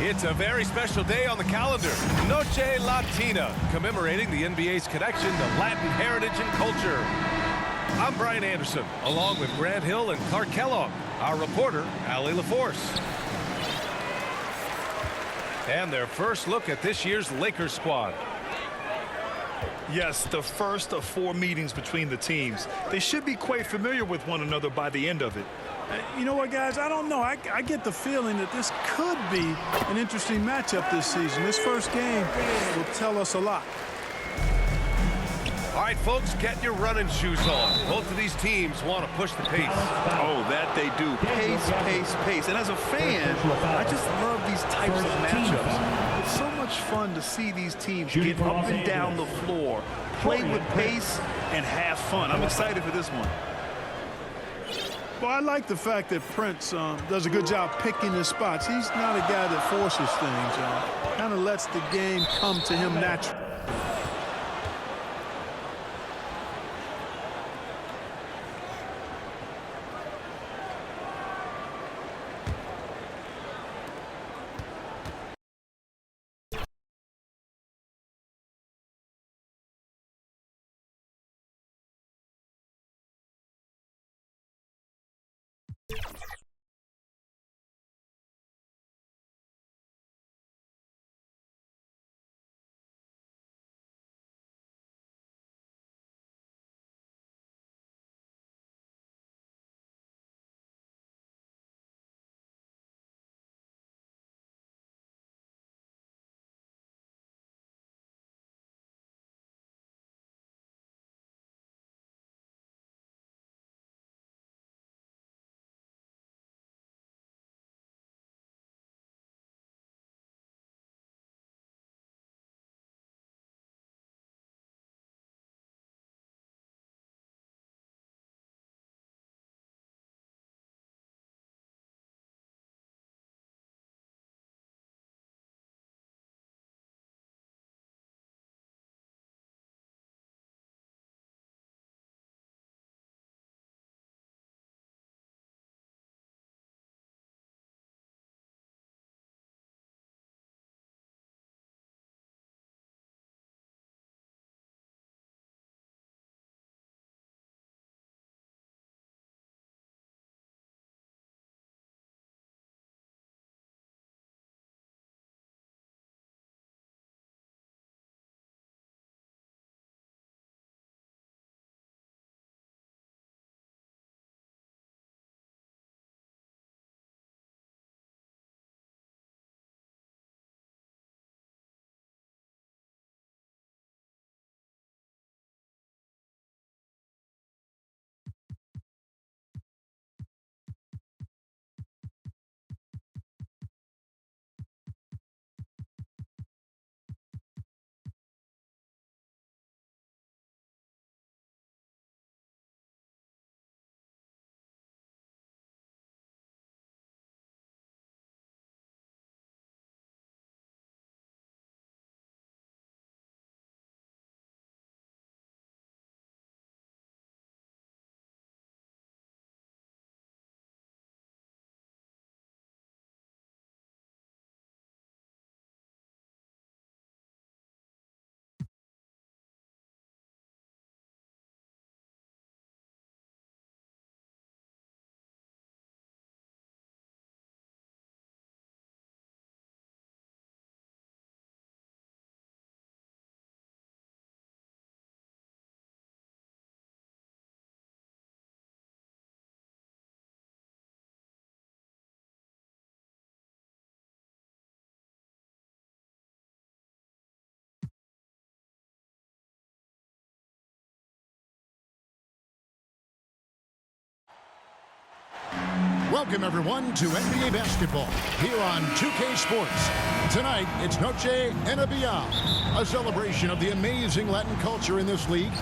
It's a very special day on the calendar. Noche Latina, commemorating the NBA's connection to Latin heritage and culture. I'm Brian Anderson, along with Grant Hill and Clark Kellogg. Our reporter, Allie LaForce. And their first look at this year's Lakers squad. Yes, the first of 4 meetings between the teams. They should be quite familiar with one another by the end of it. You know what, guys? I don't know. I get the feeling that this could be an interesting matchup this season. This first game will tell us a lot. All right, folks, get your running shoes on. Both of these teams want to push the pace. Oh, that they do. Pace, pace, pace. And as a fan, I just love these types of matchups. It's so much fun to see these teams get up and down the floor, play with pace, and have fun. I'm excited for this one. Well, I like the fact that Prince does a good job picking his spots. He's not a guy that forces things. Kind of lets the game come to him naturally. Welcome, everyone, to NBA Basketball here on 2K Sports. Tonight, it's Noche NBA, a celebration of the amazing Latin culture in this league.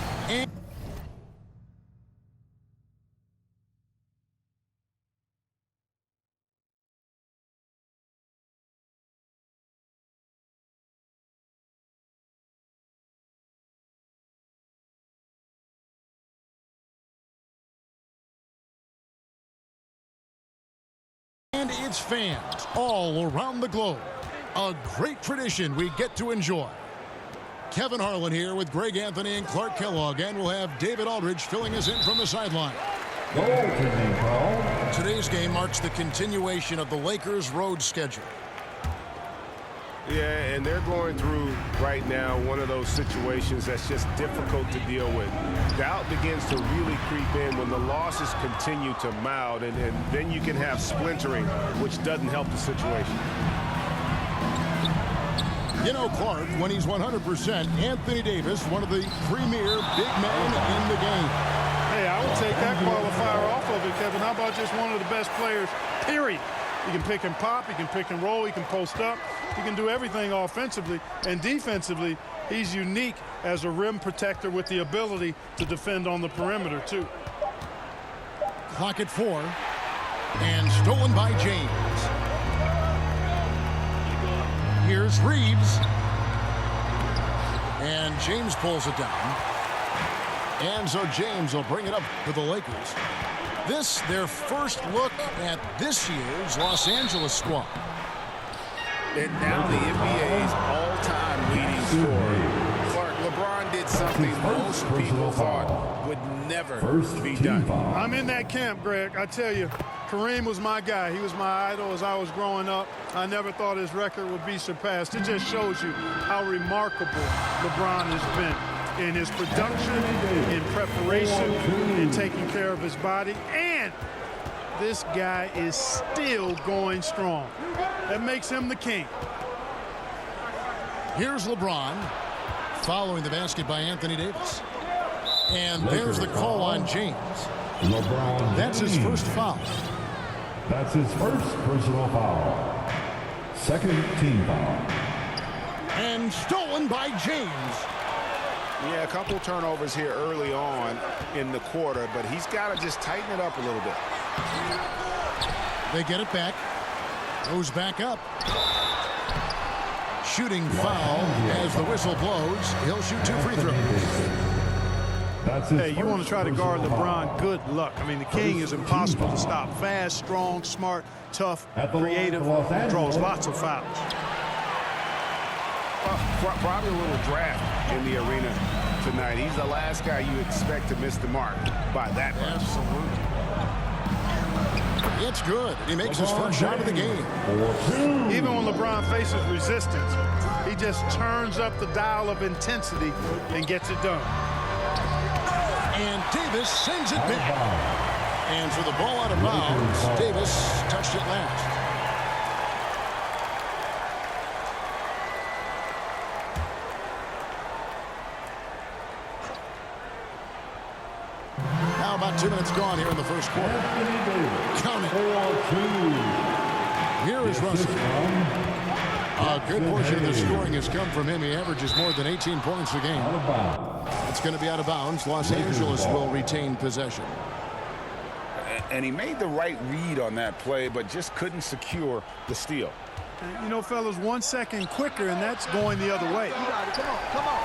And its fans all around the globe. A great tradition we get to enjoy. Kevin Harlan here with Greg Anthony and Clark Kellogg, and we'll have David Aldridge filling us in from the sideline. Today's game marks the continuation of the Lakers' road schedule. Yeah, and they're going through right now one of those situations that's just difficult to deal with. Doubt begins to really creep in when the losses continue to mount, and then you can have splintering, which doesn't help the situation. You know, Clark, when he's 100%, Anthony Davis, one of the premier big men in the game. Hey, I would take that qualifier off of it, Kevin. How about just one of the best players, period? He can pick and pop, he can pick and roll, he can post up, he can do everything offensively. And defensively, he's unique as a rim protector with the ability to defend on the perimeter, too. Clock at 4. And stolen by James. Here's Reeves. And James pulls it down. And so James will bring it up to the Lakers. This, their first look at this year's Los Angeles squad. And now the NBA's all-time leading scorer. Clark, LeBron did something most people thought would never be done. I'm in that camp, Greg. I tell you, Kareem was my guy. He was my idol as I was growing up. I never thought his record would be surpassed. It just shows you how remarkable LeBron has been in his production, in preparation, in taking care of his body, and this guy is still going strong. That makes him the king. Here's LeBron following the basket by Anthony Davis. And there's the call on James. LeBron. That's his first foul. That's his first personal foul. Second team foul. And stolen by James. Yeah, a couple turnovers here early on in the quarter, but he's got to just tighten it up a little bit. They get it back. Goes back up. Shooting foul as the whistle blows. He'll shoot 2 free throws. Hey, you want to try to guard LeBron, good luck. I mean, the king is impossible to stop. Fast, strong, smart, tough, creative, draws lots of fouls. Probably a little draft in the arena tonight. He's the last guy you expect to miss the mark by that much. Absolutely. It's good. He makes his first shot of the game. Even when LeBron faces resistance, he just turns up the dial of intensity and gets it done. And Davis sends it back. And for the ball out of bounds, Davis touched it last. Now about 2 minutes gone here in the first quarter. Count it. Here is Russell. A good portion of the scoring has come from him. He averages more than 18 points a game. It's going to be out of bounds. Los Angeles will retain possession. And he made the right read on that play, but just couldn't secure the steal. You know, fellas, 1 second quicker, and that's going the other way. Come on.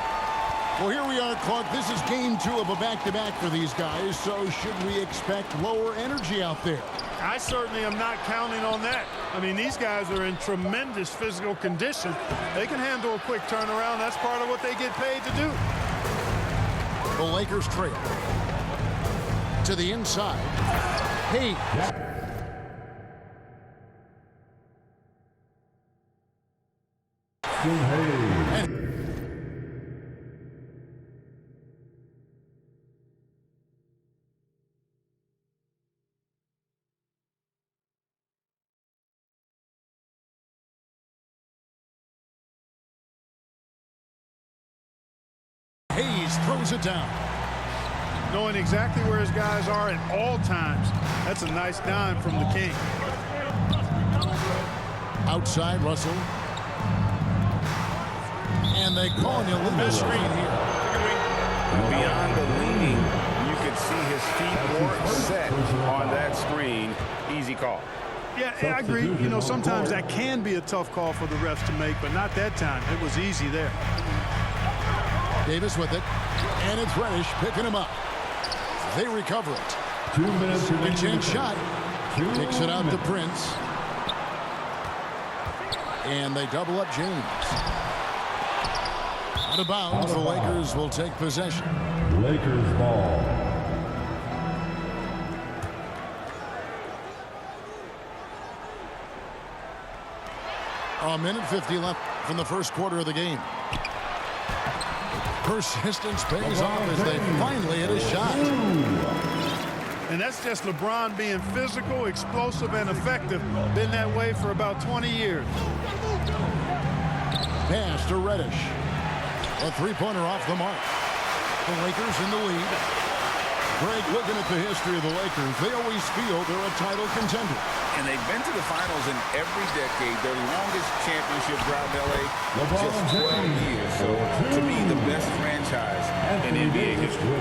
Well, here we are, Clark. This is game 2 of a back-to-back for these guys, so should we expect lower energy out there? I certainly am not counting on that. I mean, these guys are in tremendous physical condition. They can handle a quick turnaround. That's part of what they get paid to do. The Lakers trail. To the inside. Hayes. And Hayes throws it down. Knowing exactly where his guys are at all times. That's a nice dime from the king. Outside, Russell. And they call an illegal screen here. Beyond the leaning, you could see his feet weren't set on that screen. Easy call. Yeah, I agree. You know, sometimes that can be a tough call for the refs to make, but not that time. It was easy there. Davis with it. And it's Reddish picking him up. They recover it. 2 minutes. Good chance shot. Takes it out to Prince. And they double up James. Out of bounds, the Lakers will take possession. Lakers ball. A minute 50 left from the first quarter of the game. Persistence pays off as they finally hit a shot. And that's just LeBron being physical, explosive, and effective. Been that way for about 20 years. Pass to Reddish. A three-pointer off the mark. The Lakers in the lead. Greg, looking at the history of the Lakers, they always feel they're a title contender. And they've been to the finals in every decade. Their longest championship drought in L.A. just 12 years. So, to me, the best franchise in NBA history.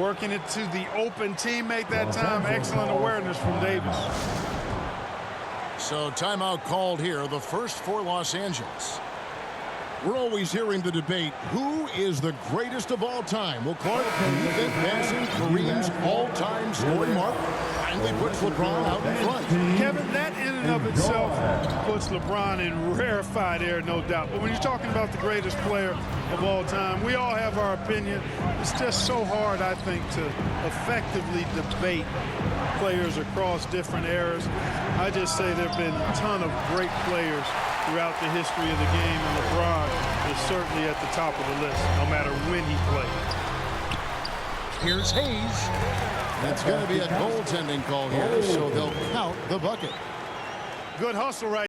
Working it to the open teammate that time. Excellent awareness from Davis. So timeout called here, the first for Los Angeles. We're always hearing the debate, who is the greatest of all time? Well, Clark, do you think passing Kareem's all-time scoring mark finally puts LeBron out in front? Kevin, that in and of itself puts LeBron in rarefied air, no doubt. But when you're talking about the greatest player of all time, we all have our opinion. It's just so hard, I think, to effectively debate players across different eras. I just say there have been a ton of great players throughout the history of the game, and LeBron is certainly at the top of the list, no matter when he played. Here's Hayes. It's going to be a goaltending call here, so they'll count the bucket. Good hustle right